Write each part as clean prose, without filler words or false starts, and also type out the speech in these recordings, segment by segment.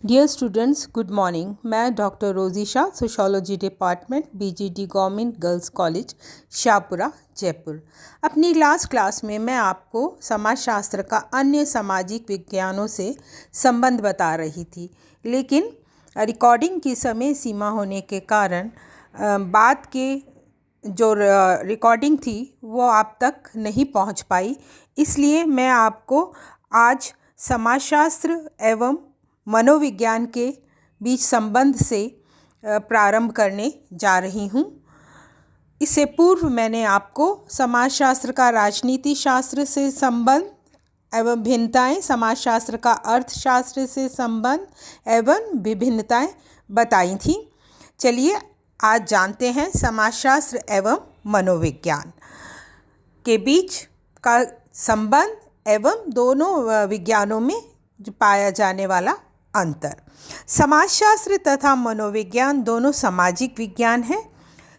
Dear students, good morning. मैं doctor Rozy Shah, sociology department, BGD government girls college, Shahpura, Jaipur. अपनी last class में मैं आपको समाजशास्त्र का अन्य सामाजिक विज्ञानों से संबंध बता रही थी, लेकिन रिकॉर्डिंग की समय सीमा होने के कारण बाद के जो रिकॉर्डिंग थी वो आप तक नहीं पहुंच पाई। इसलिए मैं आपको आज समाजशास्त्र एवं मनोविज्ञान के बीच संबंध से प्रारंभ करने जा रही हूँ। इससे पूर्व मैंने आपको समाजशास्त्र का राजनीति शास्त्र से संबंध एवं भिन्नताएं, समाजशास्त्र का अर्थशास्त्र से संबंध एवं विभिन्नताएं बताई थी। चलिए आज जानते हैं समाजशास्त्र एवं मनोविज्ञान के बीच का संबंध एवं दोनों विज्ञानों में जो पाया जाने वाला अंतर। समाजशास्त्र तथा मनोविज्ञान दोनों सामाजिक विज्ञान हैं।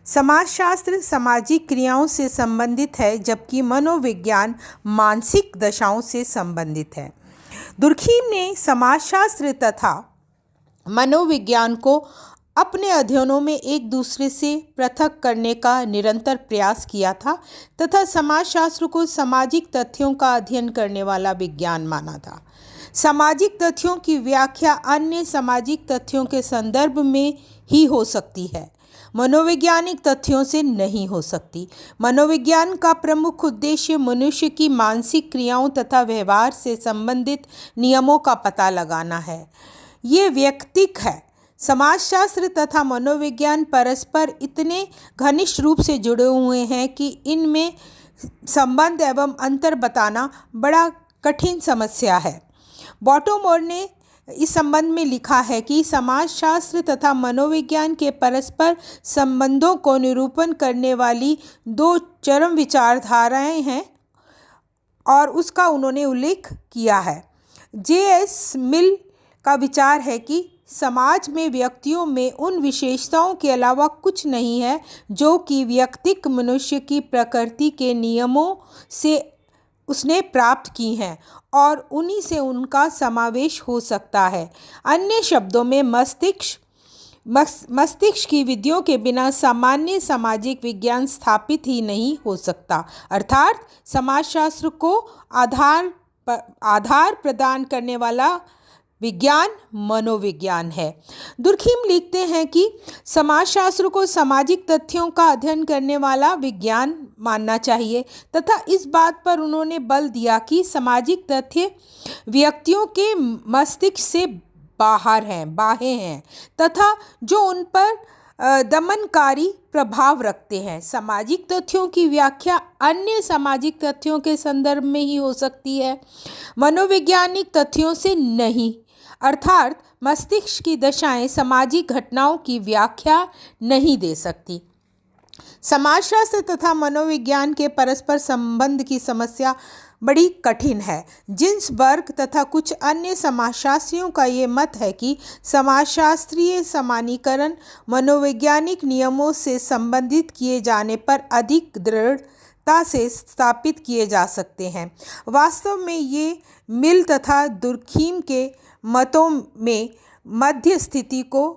समाजशास्त्र सामाजिक क्रियाओं से संबंधित है, जबकि मनोविज्ञान मानसिक दशाओं से संबंधित है। दुर्खीम ने समाजशास्त्र तथा मनोविज्ञान को अपने अध्ययनों में एक दूसरे से पृथक करने का निरंतर प्रयास किया था तथा समाजशास्त्र को सामाजिक तथ्यों का अध्ययन करने वाला विज्ञान माना था। सामाजिक तथ्यों की व्याख्या अन्य सामाजिक तथ्यों के संदर्भ में ही हो सकती है, मनोवैज्ञानिक तथ्यों से नहीं हो सकती। मनोविज्ञान का प्रमुख उद्देश्य मनुष्य की मानसिक क्रियाओं तथा व्यवहार से संबंधित नियमों का पता लगाना है। ये व्यक्तिक है। समाजशास्त्र तथा मनोविज्ञान परस्पर इतने घनिष्ठ रूप से जुड़े हुए हैं कि इनमें संबंध एवं अंतर बताना बड़ा कठिन समस्या है। बॉटोमोर ने इस संबंध में लिखा है कि समाजशास्त्र तथा मनोविज्ञान के परस्पर संबंधों को निरूपण करने वाली दो चरम विचारधाराएं हैं और उसका उन्होंने उल्लेख किया है। जे.एस. मिल का विचार है कि समाज में व्यक्तियों में उन विशेषताओं के अलावा कुछ नहीं है जो कि व्यक्तिक मनुष्य की प्रकृति के नियमों से उसने प्राप्त की हैं और उन्हीं से उनका समावेश हो सकता है। अन्य शब्दों में मस्तिष्क की विधियों के बिना सामान्य सामाजिक विज्ञान स्थापित ही नहीं हो सकता। अर्थात समाजशास्त्र को आधार प्रदान करने वाला विज्ञान मनोविज्ञान है। दुर्खीम लिखते हैं कि समाजशास्त्र को सामाजिक तथ्यों का अध्ययन करने वाला विज्ञान मानना चाहिए तथा इस बात पर उन्होंने बल दिया कि सामाजिक तथ्य व्यक्तियों के मस्तिष्क से बाह्य हैं तथा जो उन पर दमनकारी प्रभाव रखते हैं। सामाजिक तथ्यों की व्याख्या अन्य सामाजिक तथ्यों के संदर्भ में ही हो सकती है, मनोवैज्ञानिक तथ्यों से नहीं। अर्थात मस्तिष्क की दशाएं सामाजिक घटनाओं की व्याख्या नहीं दे सकती। समाजशास्त्र तथा मनोविज्ञान के परस्पर संबंध की समस्या बड़ी कठिन है। जिन्सबर्ग तथा कुछ अन्य समाजशास्त्रियों का ये मत है कि समाजशास्त्रीय सामान्यीकरण मनोवैज्ञानिक नियमों से संबंधित किए जाने पर अधिक दृढ़ता से स्थापित किए जा सकते हैं। वास्तव में ये मिल तथा दुर्खीम के मतों में मध्य स्थिति को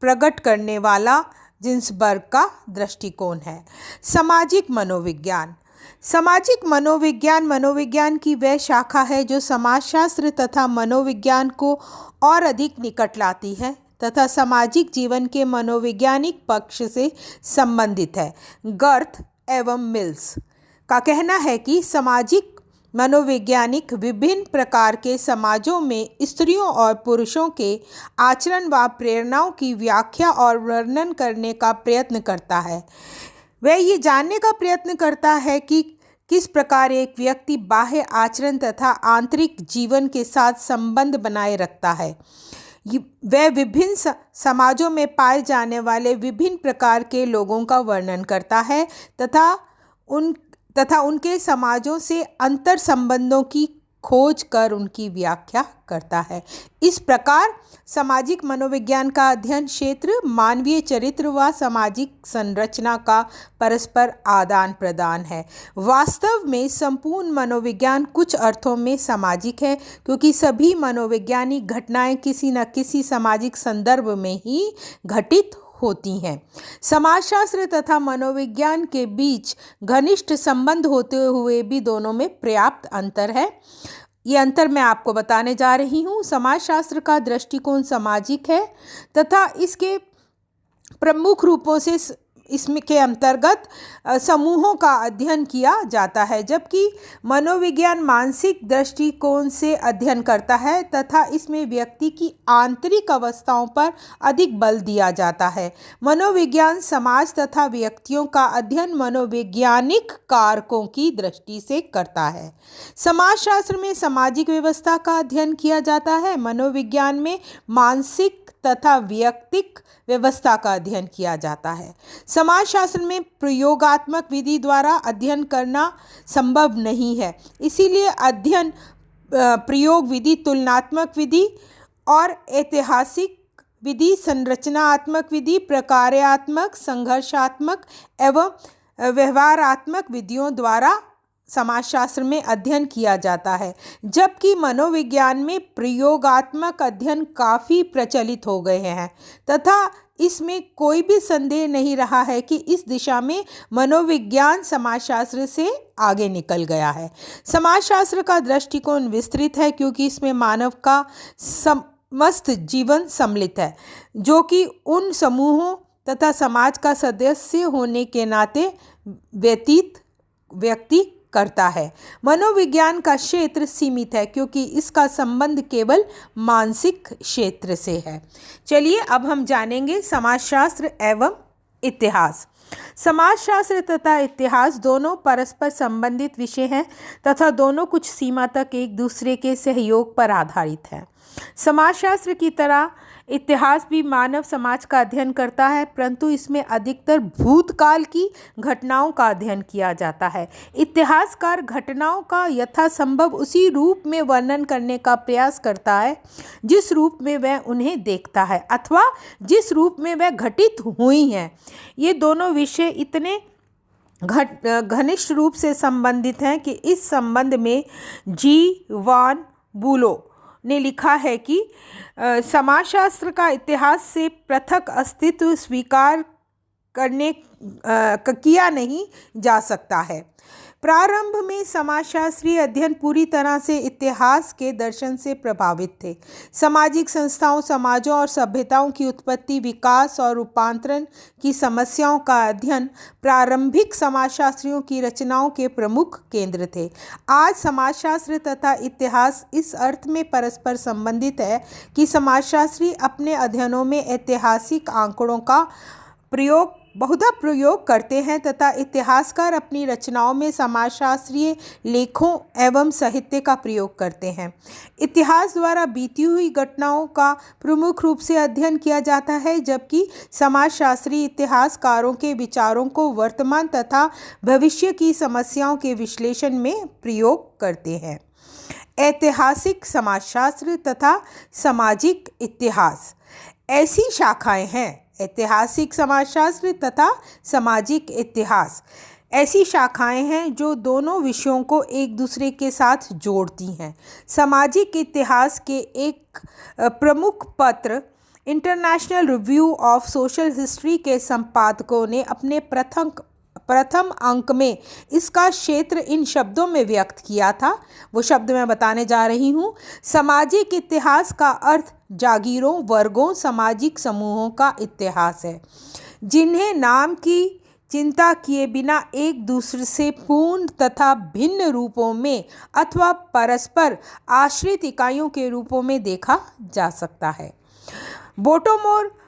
प्रकट करने वाला जिन्सबर्ग का दृष्टिकोण है। सामाजिक मनोविज्ञान मनोविज्ञान की वह शाखा है जो समाजशास्त्र तथा मनोविज्ञान को और अधिक निकट लाती है तथा सामाजिक जीवन के मनोवैज्ञानिक पक्ष से संबंधित है। गर्थ एवं मिल्स का कहना है कि सामाजिक मनोवैज्ञानिक विभिन्न प्रकार के समाजों में स्त्रियों और पुरुषों के आचरण व प्रेरणाओं की व्याख्या और वर्णन करने का प्रयत्न करता है। वह ये जानने का प्रयत्न करता है कि किस प्रकार एक व्यक्ति बाह्य आचरण तथा आंतरिक जीवन के साथ संबंध बनाए रखता है। वह विभिन्न समाजों में पाए जाने वाले विभिन्न प्रकार के लोगों का वर्णन करता है तथा उनके समाजों से अंतर संबंधों की खोज कर उनकी व्याख्या करता है। इस प्रकार सामाजिक मनोविज्ञान का अध्ययन क्षेत्र मानवीय चरित्र व सामाजिक संरचना का परस्पर आदान प्रदान है। वास्तव में संपूर्ण मनोविज्ञान कुछ अर्थों में सामाजिक है, क्योंकि सभी मनोवैज्ञानिक घटनाएं किसी न किसी सामाजिक संदर्भ में ही घटित होती हैं। समाजशास्त्र तथा मनोविज्ञान के बीच घनिष्ठ संबंध होते हुए भी दोनों में पर्याप्त अंतर है। ये अंतर मैं आपको बताने जा रही हूँ। समाजशास्त्र का दृष्टिकोण सामाजिक है तथा इसके प्रमुख रूपों से इसमें के अंतर्गत समूहों का अध्ययन किया जाता है, जबकि मनोविज्ञान मानसिक दृष्टिकोण से अध्ययन करता है तथा इसमें व्यक्ति की आंतरिक अवस्थाओं पर अधिक बल दिया जाता है। मनोविज्ञान समाज तथा व्यक्तियों का अध्ययन मनोवैज्ञानिक कारकों की दृष्टि से करता है। समाजशास्त्र में सामाजिक व्यवस्था का अध्ययन किया जाता है। मनोविज्ञान में मानसिक तथा व्यक्तिक व्यवस्था का अध्ययन किया जाता है। समाजशास्त्र में प्रयोगात्मक विधि द्वारा अध्ययन करना संभव नहीं है, इसीलिए अध्ययन प्रयोग विधि, तुलनात्मक विधि और ऐतिहासिक विधि, संरचनात्मक विधि, प्रकार्यात्मक, संघर्षात्मक एवं व्यवहारात्मक विधियों द्वारा समाजशास्त्र में अध्ययन किया जाता है, जबकि मनोविज्ञान में प्रयोगात्मक अध्ययन काफ़ी प्रचलित हो गए हैं तथा इसमें कोई भी संदेह नहीं रहा है कि इस दिशा में मनोविज्ञान समाजशास्त्र से आगे निकल गया है। समाजशास्त्र का दृष्टिकोण विस्तृत है, क्योंकि इसमें मानव का समस्त जीवन सम्मिलित है, जो कि उन समूहों तथा समाज का सदस्य होने के नाते व्यक्ति करता है। मनोविज्ञान का क्षेत्र सीमित है, क्योंकि इसका संबंध केवल मानसिक क्षेत्र से है। चलिए अब हम जानेंगे समाजशास्त्र एवं इतिहास। समाजशास्त्र तथा इतिहास दोनों परस्पर संबंधित विषय हैं तथा दोनों कुछ सीमा तक एक दूसरे के सहयोग पर आधारित हैं। समाजशास्त्र की तरह इतिहास भी मानव समाज का अध्ययन करता है, परंतु इसमें अधिकतर भूतकाल की घटनाओं का अध्ययन किया जाता है। इतिहासकार घटनाओं का यथासंभव उसी रूप में वर्णन करने का प्रयास करता है जिस रूप में वह उन्हें देखता है अथवा जिस रूप में वह घटित हुई हैं। ये दोनों विषय इतने घनिष्ठ रूप से संबंधित हैं कि इस संबंध में जी वान बुलो ने लिखा है कि समाजशास्त्र का इतिहास से पृथक अस्तित्व स्वीकार किया नहीं जा सकता है। प्रारंभ में समाजशास्त्रीय अध्ययन पूरी तरह से इतिहास के दर्शन से प्रभावित थे। सामाजिक संस्थाओं, समाजों और सभ्यताओं की उत्पत्ति, विकास और रूपांतरण की समस्याओं का अध्ययन प्रारंभिक समाजशास्त्रियों की रचनाओं के प्रमुख केंद्र थे। आज समाजशास्त्र तथा इतिहास इस अर्थ में परस्पर संबंधित है कि समाजशास्त्री अपने अध्ययनों में ऐतिहासिक आंकड़ों का बहुधा प्रयोग करते हैं तथा इतिहासकार अपनी रचनाओं में समाजशास्त्रीय लेखों एवं साहित्य का प्रयोग करते हैं। इतिहास द्वारा बीती हुई घटनाओं का प्रमुख रूप से अध्ययन किया जाता है, जबकि समाजशास्त्री इतिहासकारों के विचारों को वर्तमान तथा भविष्य की समस्याओं के विश्लेषण में प्रयोग करते हैं। ऐतिहासिक समाजशास्त्र तथा सामाजिक इतिहास ऐसी शाखाएं हैं। ऐतिहासिक समाजशास्त्र तथा सामाजिक इतिहास ऐसी शाखाएं हैं जो दोनों विषयों को एक दूसरे के साथ जोड़ती हैं। सामाजिक इतिहास के एक प्रमुख पत्र international review of social history के संपादकों ने अपने प्रथम अंक में इसका क्षेत्र इन शब्दों में व्यक्त किया था। वो शब्द मैं बताने जा रही हूँ। सामाजिक इतिहास का अर्थ जागीरों, वर्गों, सामाजिक समूहों का इतिहास है, जिन्हें नाम की चिंता किए बिना एक दूसरे से पूर्ण तथा भिन्न रूपों में अथवा परस्पर आश्रित इकाइयों के रूपों में देखा जा सकता है। बोटोमोर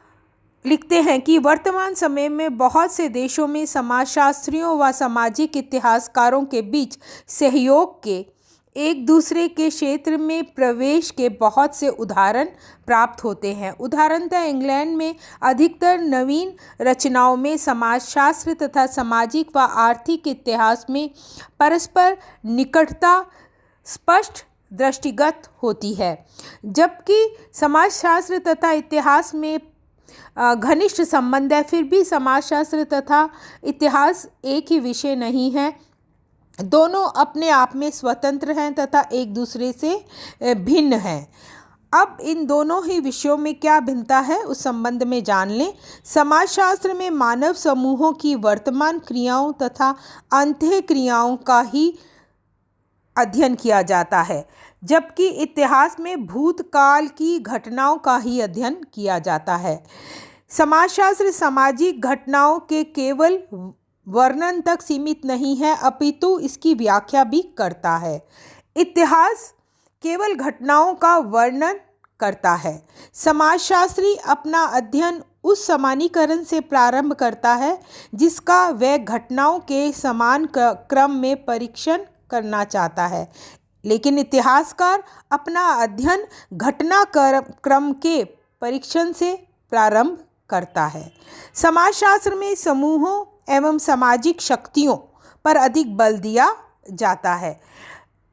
लिखते हैं कि वर्तमान समय में बहुत से देशों में समाजशास्त्रियों व सामाजिक इतिहासकारों के बीच सहयोग के एक दूसरे के क्षेत्र में प्रवेश के बहुत से उदाहरण प्राप्त होते हैं। उदाहरणतः इंग्लैंड में अधिकतर नवीन रचनाओं में समाजशास्त्र तथा सामाजिक व आर्थिक इतिहास में परस्पर निकटता स्पष्ट दृष्टिगत होती है, जबकि समाजशास्त्र तथा इतिहास में घनिष्ठ संबंध है। फिर भी समाजशास्त्र तथा इतिहास एक ही विषय नहीं है, दोनों अपने आप में स्वतंत्र हैं तथा एक दूसरे से भिन्न हैं। अब इन दोनों ही विषयों में क्या भिन्नता है उस संबंध में जान लें। समाजशास्त्र में मानव समूहों की वर्तमान क्रियाओं तथा अंतः क्रियाओं का ही अध्ययन किया जाता है, जबकि इतिहास में भूतकाल की घटनाओं का ही अध्ययन किया जाता है। समाजशास्त्र सामाजिक घटनाओं के केवल वर्णन तक सीमित नहीं है, अपितु इसकी व्याख्या भी करता है। इतिहास केवल घटनाओं का वर्णन करता है। समाजशास्त्री अपना अध्ययन उस समानीकरण से प्रारंभ करता है जिसका वह घटनाओं के समान क्रम में परीक्षण करना चाहता है, लेकिन इतिहासकार अपना अध्ययन घटना क्रम के परीक्षण से प्रारंभ करता है। समाजशास्त्र में समूहों एवं सामाजिक शक्तियों पर अधिक बल दिया जाता है।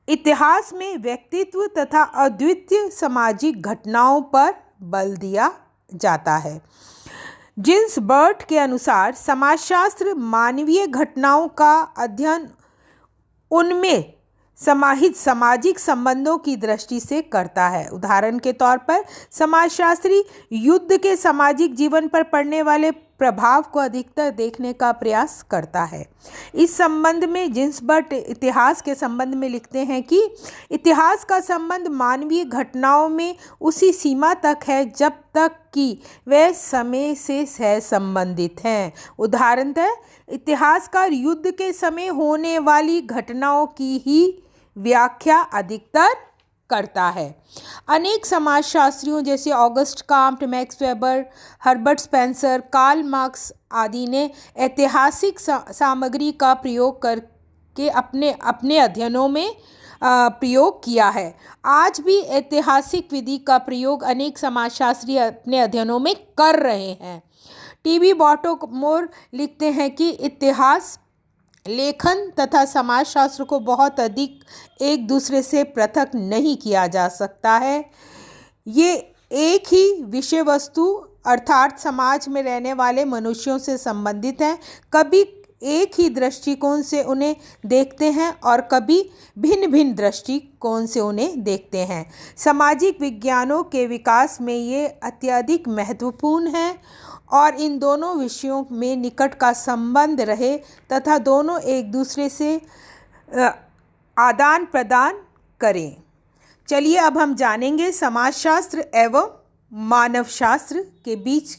इतिहास में व्यक्तित्व तथा अद्वितीय सामाजिक घटनाओं पर बल दिया जाता है। जिन्सबर्ग के अनुसार समाजशास्त्र मानवीय घटनाओं का अध्ययन उनमें समाहित सामाजिक संबंधों की दृष्टि से करता है। उदाहरण के तौर पर समाजशास्त्री युद्ध के सामाजिक जीवन पर पड़ने वाले प्रभाव को अधिकतर देखने का प्रयास करता है। इस संबंध में जिन्सबर्ग इतिहास के संबंध में लिखते हैं कि इतिहास का संबंध मानवीय घटनाओं में उसी सीमा तक है जब तक कि वे समय से सहसंबंधित हैं। उदाहरणतः इतिहासकार युद्ध के समय होने वाली घटनाओं की ही व्याख्या अधिकतर करता है। अनेक समाजशास्त्रियों जैसे Auguste Comte, Max Weber, Herbert Spencer, Karl Marx आदि ने ऐतिहासिक सामग्री का प्रयोग करके अपने अध्ययनों में प्रयोग किया है। आज भी ऐतिहासिक विधि का प्रयोग अनेक समाजशास्त्री अपने अध्ययनों में कर रहे हैं। टीबी बॉटोमोर लिखते हैं कि इतिहास लेखन तथा समाजशास्त्र को बहुत अधिक एक दूसरे से पृथक नहीं किया जा सकता है। ये एक ही विषय वस्तु अर्थात समाज में रहने वाले मनुष्यों से संबंधित हैं। कभी एक ही दृष्टिकोण से उन्हें देखते हैं और कभी भिन्न भिन्न दृष्टिकोण से उन्हें देखते हैं। सामाजिक विज्ञानों के विकास में ये अत्यधिक महत्वपूर्ण है और इन दोनों विषयों में निकट का संबंध रहे तथा दोनों एक दूसरे से आदान प्रदान करें। चलिए अब हम जानेंगे समाजशास्त्र एवं मानवशास्त्र के बीच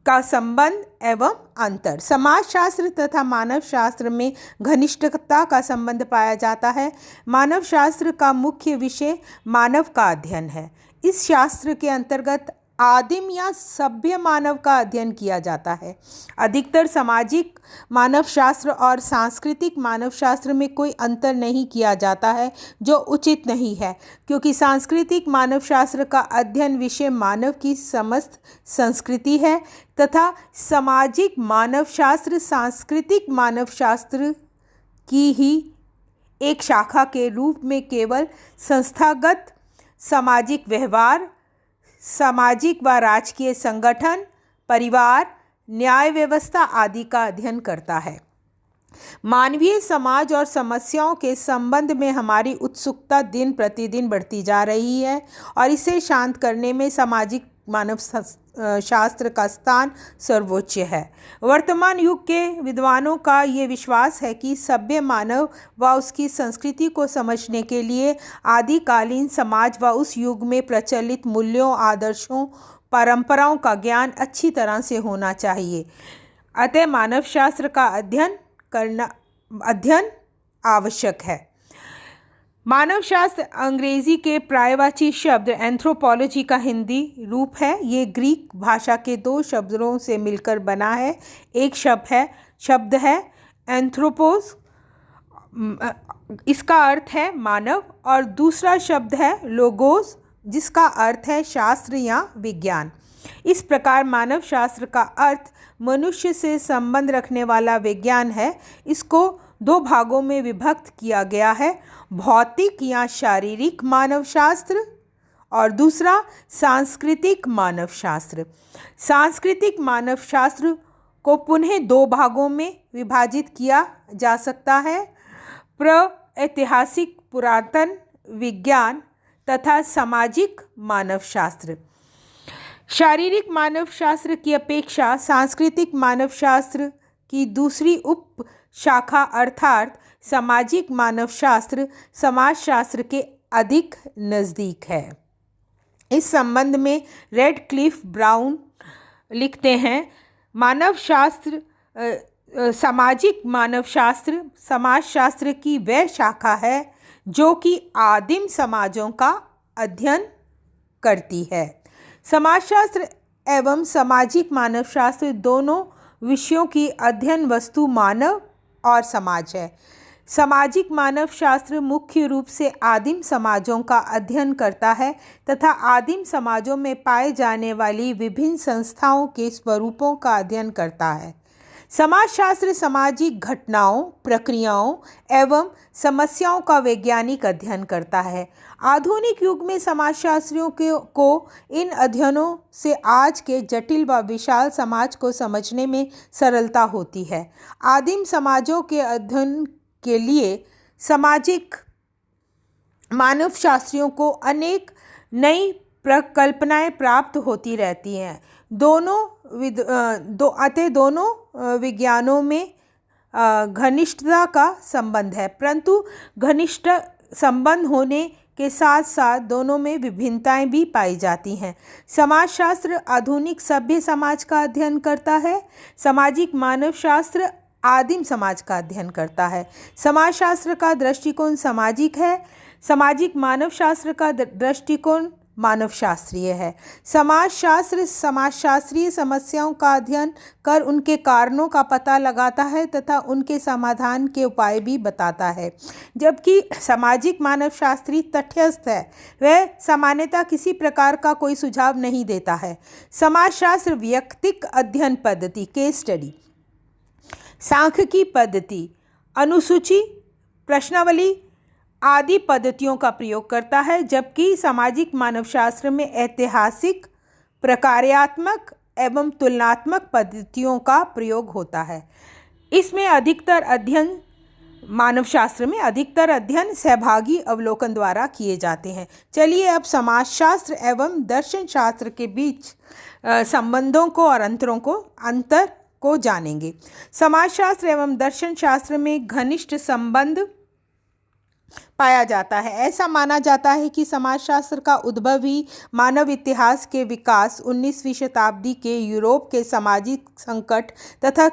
का संबंध एवं अंतर। समाजशास्त्र तथा मानवशास्त्र में घनिष्ठता का संबंध पाया जाता है। मानवशास्त्र का मुख्य विषय मानव का अध्ययन है। इस शास्त्र के अंतर्गत आदिम या सभ्य मानव का अध्ययन किया जाता है। अधिकतर सामाजिक मानवशास्त्र और सांस्कृतिक मानवशास्त्र में कोई अंतर नहीं किया जाता है, जो उचित नहीं है, क्योंकि सांस्कृतिक मानवशास्त्र का अध्ययन विषय मानव की समस्त संस्कृति है तथा सामाजिक मानवशास्त्र सांस्कृतिक मानवशास्त्र की ही एक शाखा के रूप में केवल संस्थागत सामाजिक व्यवहार, सामाजिक व राजकीय संगठन, परिवार, न्याय व्यवस्था आदि का अध्ययन करता है। मानवीय समाज और समस्याओं के संबंध में हमारी उत्सुकता दिन प्रतिदिन बढ़ती जा रही है और इसे शांत करने में सामाजिक मानव शास्त्र का स्थान सर्वोच्च है। वर्तमान युग के विद्वानों का ये विश्वास है कि सभ्य मानव व उसकी संस्कृति को समझने के लिए आदिकालीन समाज व उस युग में प्रचलित मूल्यों, आदर्शों, परंपराओं का ज्ञान अच्छी तरह से होना चाहिए। अतः मानवशास्त्र का अध्ययन आवश्यक है। मानवशास्त्र अंग्रेजी के पर्यायवाची शब्द एंथ्रोपोलॉजी का हिंदी रूप है। ये ग्रीक भाषा के दो शब्दों से मिलकर बना है। एक शब्द है एंथ्रोपोस, इसका अर्थ है मानव, और दूसरा शब्द है लोगोस, जिसका अर्थ है शास्त्र या विज्ञान। इस प्रकार मानव शास्त्र का अर्थ मनुष्य से संबंध रखने वाला विज्ञान है। इसको दो भागों में विभक्त किया गया है, भौतिक या शारीरिक मानवशास्त्र और दूसरा सांस्कृतिक मानवशास्त्र। सांस्कृतिक मानवशास्त्र को पुनः दो भागों में विभाजित किया जा सकता है, प्रागैतिहासिक पुरातन विज्ञान तथा सामाजिक मानवशास्त्र। शारीरिक मानवशास्त्र की अपेक्षा सांस्कृतिक मानवशास्त्र की दूसरी उप शाखा अर्थात सामाजिक मानवशास्त्र समाजशास्त्र के अधिक नज़दीक है। इस संबंध में रेडक्लिफ ब्राउन लिखते हैं, मानवशास्त्र सामाजिक मानवशास्त्र समाजशास्त्र की वह शाखा है जो कि आदिम समाजों का अध्ययन करती है। समाजशास्त्र एवं सामाजिक मानवशास्त्र दोनों विषयों की अध्ययन वस्तु मानव और समाज है। सामाजिक मानवशास्त्र मुख्य रूप से आदिम समाजों का अध्ययन करता है तथा आदिम समाजों में पाए जाने वाली विभिन्न संस्थाओं के स्वरूपों का अध्ययन करता है। समाजशास्त्र सामाजिक घटनाओं, प्रक्रियाओं एवं समस्याओं का वैज्ञानिक अध्ययन करता है। आधुनिक युग में समाजशास्त्रियों को इन अध्ययनों से आज के जटिल व विशाल समाज को समझने में सरलता होती है। आदिम समाजों के अध्ययन के लिए सामाजिक मानवशास्त्रियों को अनेक नई प्रकल्पनाएं प्राप्त होती रहती हैं। दोनों विज्ञानों में घनिष्ठता का संबंध है, परंतु घनिष्ठ संबंध होने के साथ साथ दोनों में विभिन्नताएं भी पाई जाती हैं। समाजशास्त्र आधुनिक सभ्य समाज का अध्ययन करता है, सामाजिक मानवशास्त्र आदिम समाज का अध्ययन करता है। समाजशास्त्र का दृष्टिकोण सामाजिक है, सामाजिक मानवशास्त्र का दृष्टिकोण मानवशास्त्रीय है। समाजशास्त्र समाजशास्त्रीय समस्याओं का अध्ययन कर उनके कारणों का पता लगाता है तथा उनके समाधान के उपाय भी बताता है, जबकि सामाजिक मानवशास्त्री तटस्थ है, वह सामान्यतः किसी प्रकार का कोई सुझाव नहीं देता है। समाजशास्त्र व्यक्तिक अध्ययन पद्धति, केस स्टडी, सांख्यिकी पद्धति, अनुसूची, प्रश्नावली आदि पद्धतियों का प्रयोग करता है, जबकि सामाजिक मानवशास्त्र में ऐतिहासिक, प्रकार्यात्मक एवं तुलनात्मक पद्धतियों का प्रयोग होता है। इसमें मानवशास्त्र में अधिकतर अध्ययन सहभागी अवलोकन द्वारा किए जाते हैं। चलिए अब समाजशास्त्र एवं दर्शन शास्त्र के बीच संबंधों को और अंतर को जानेंगे। समाजशास्त्र एवं दर्शन शास्त्र में घनिष्ठ संबंध पाया जाता है। ऐसा माना जाता है कि समाजशास्त्र का उद्भव ही मानव इतिहास के विकास, 19वीं शताब्दी के यूरोप के सामाजिक संकट तथा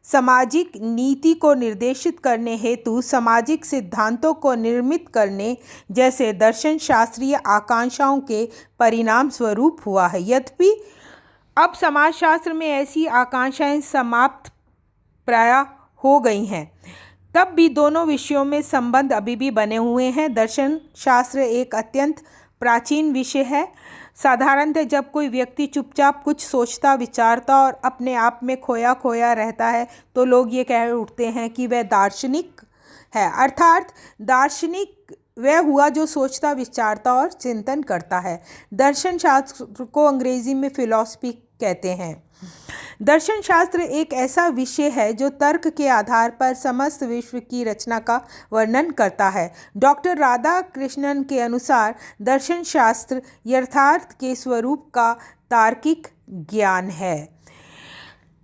सामाजिक नीति को निर्देशित करने हेतु सामाजिक सिद्धांतों को निर्मित करने जैसे दर्शन शास्त्रीय आकांक्षाओं के परिणाम स्वरूप हुआ है। यद्यपि अब समाजशास्त्र में ऐसी आकांक्षाएं समाप्त प्राय हो गई हैं, तब भी दोनों विषयों में संबंध अभी भी बने हुए हैं। दर्शन शास्त्र एक अत्यंत प्राचीन विषय है। साधारणतः जब कोई व्यक्ति चुपचाप कुछ सोचता, विचारता और अपने आप में खोया खोया रहता है तो लोग ये कह उठते हैं कि वह दार्शनिक है। अर्थात दार्शनिक वह हुआ जो सोचता, विचारता और चिंतन करता है। दर्शन शास्त्र को अंग्रेजी में फिलॉसफी कहते हैं। दर्शन शास्त्र एक ऐसा विषय है जो तर्क के आधार पर समस्त विश्व की रचना का वर्णन करता है। डॉक्टर राधा कृष्णन के अनुसार दर्शन शास्त्र यथार्थ के स्वरूप का तार्किक ज्ञान है।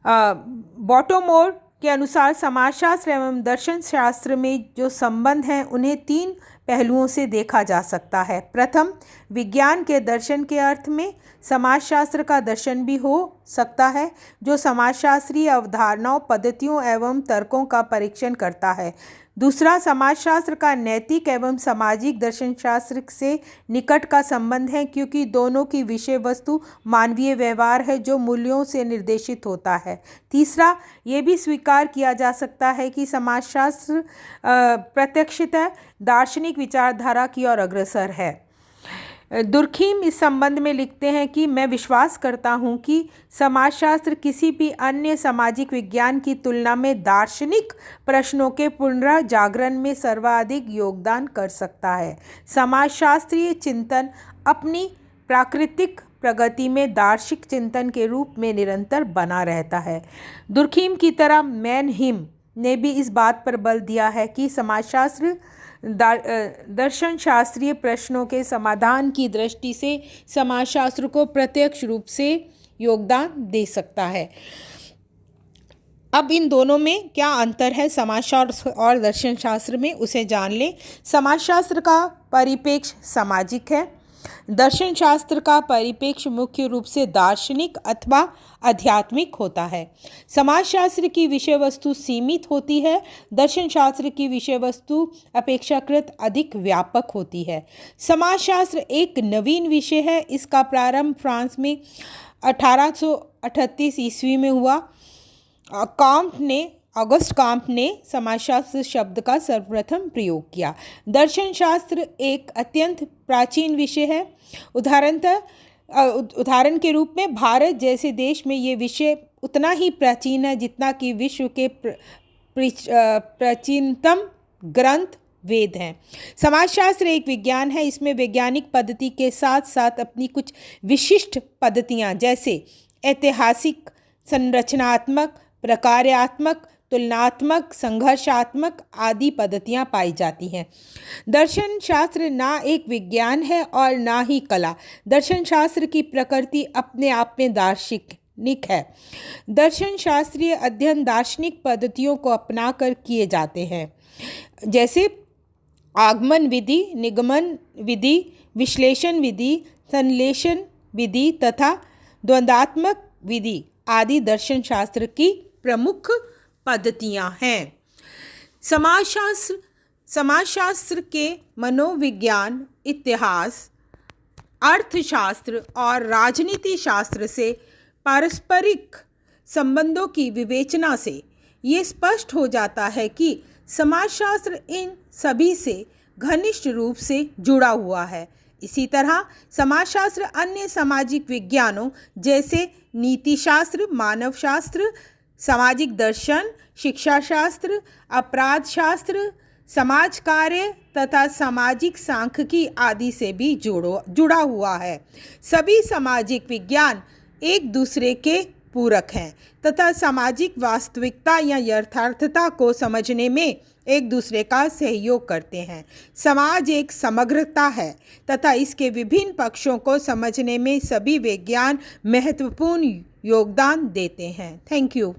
बॉटोमोर के अनुसार समाजशास्त्र एवं दर्शन शास्त्र में जो संबंध हैं उन्हें तीन पहलुओं से देखा जा सकता है। प्रथम, विज्ञान के दर्शन के अर्थ में समाजशास्त्र का दर्शन भी हो सकता है जो समाजशास्त्रीय अवधारणाओं, पद्धतियों एवं तर्कों का परीक्षण करता है। दूसरा, समाजशास्त्र का नैतिक एवं सामाजिक दर्शन शास्त्र से निकट का संबंध है क्योंकि दोनों की विषय वस्तु मानवीय व्यवहार है जो मूल्यों से निर्देशित होता है। तीसरा, ये भी स्वीकार किया जा सकता है कि समाजशास्त्र प्रत्यक्षतः दार्शनिक विचारधारा की ओर अग्रसर है। दुर्खीम इस संबंध में लिखते हैं कि मैं विश्वास करता हूँ कि समाजशास्त्र किसी भी अन्य सामाजिक विज्ञान की तुलना में दार्शनिक प्रश्नों के पुनर्जागरण में सर्वाधिक योगदान कर सकता है। समाजशास्त्रीय चिंतन अपनी प्राकृतिक प्रगति में दार्शनिक चिंतन के रूप में निरंतर बना रहता है। दुर्खीम की तरह मैनहीम ने भी इस बात पर बल दिया है कि समाजशास्त्र दर्शन शास्त्रीय प्रश्नों के समाधान की दृष्टि से समाजशास्त्र को प्रत्यक्ष रूप से योगदान दे सकता है। अब इन दोनों में क्या अंतर है समाजशास्त्र और दर्शन शास्त्र में, उसे जान लें। समाजशास्त्र का परिप्रेक्ष्य सामाजिक है। दर्शन शास्त्र का परिप्रेक्ष्य मुख्य रूप से दार्शनिक अथवा आध्यात्मिक होता है। समाजशास्त्र की विषय वस्तु सीमित होती है, दर्शन शास्त्र की विषय वस्तु अपेक्षाकृत अधिक व्यापक होती है। समाजशास्त्र एक नवीन विषय है। इसका प्रारंभ फ्रांस में 1838 ईस्वी में हुआ। ऑगस्ट काम्प ने समाजशास्त्र शब्द का सर्वप्रथम प्रयोग किया। दर्शन शास्त्र एक अत्यंत प्राचीन विषय है। उदाहरण के रूप में भारत जैसे देश में ये विषय उतना ही प्राचीन है जितना कि विश्व के प्राचीनतम ग्रंथ वेद हैं। समाजशास्त्र एक विज्ञान है। इसमें वैज्ञानिक पद्धति के साथ साथ अपनी कुछ विशिष्ट पद्धतियाँ जैसे ऐतिहासिक, संरचनात्मक, प्रकार्यात्मक, तुलनात्मक, संघर्षात्मक आदि पद्धतियाँ पाई जाती हैं। दर्शन शास्त्र ना एक विज्ञान है और ना ही कला। दर्शन शास्त्र की प्रकृति अपने आप में दार्शनिक है। दर्शन शास्त्रीय अध्ययन दार्शनिक पद्धतियों को अपनाकर किए जाते हैं, जैसे आगमन विधि, निगमन विधि, विश्लेषण विधि, संश्लेषण विधि तथा द्वंद्वात्मक विधि आदि दर्शन शास्त्र की प्रमुख पद्धतियाँ हैं। समाजशास्त्र के मनोविज्ञान, इतिहास, अर्थशास्त्र और राजनीति शास्त्र से पारस्परिक संबंधों की विवेचना से ये स्पष्ट हो जाता है कि समाजशास्त्र इन सभी से घनिष्ठ रूप से जुड़ा हुआ है। इसी तरह समाजशास्त्र अन्य सामाजिक विज्ञानों जैसे नीतिशास्त्र, मानवशास्त्र, सामाजिक दर्शन, शिक्षाशास्त्र, अपराध शास्त्र, समाज कार्य तथा सामाजिक सांख्यिकी आदि से भी जुड़ा हुआ है। सभी सामाजिक विज्ञान एक दूसरे के पूरक हैं तथा सामाजिक वास्तविकता या यथार्थता को समझने में एक दूसरे का सहयोग करते हैं। समाज एक समग्रता है तथा इसके विभिन्न पक्षों को समझने में सभी विज्ञान महत्वपूर्ण योगदान देते हैं। Thank you.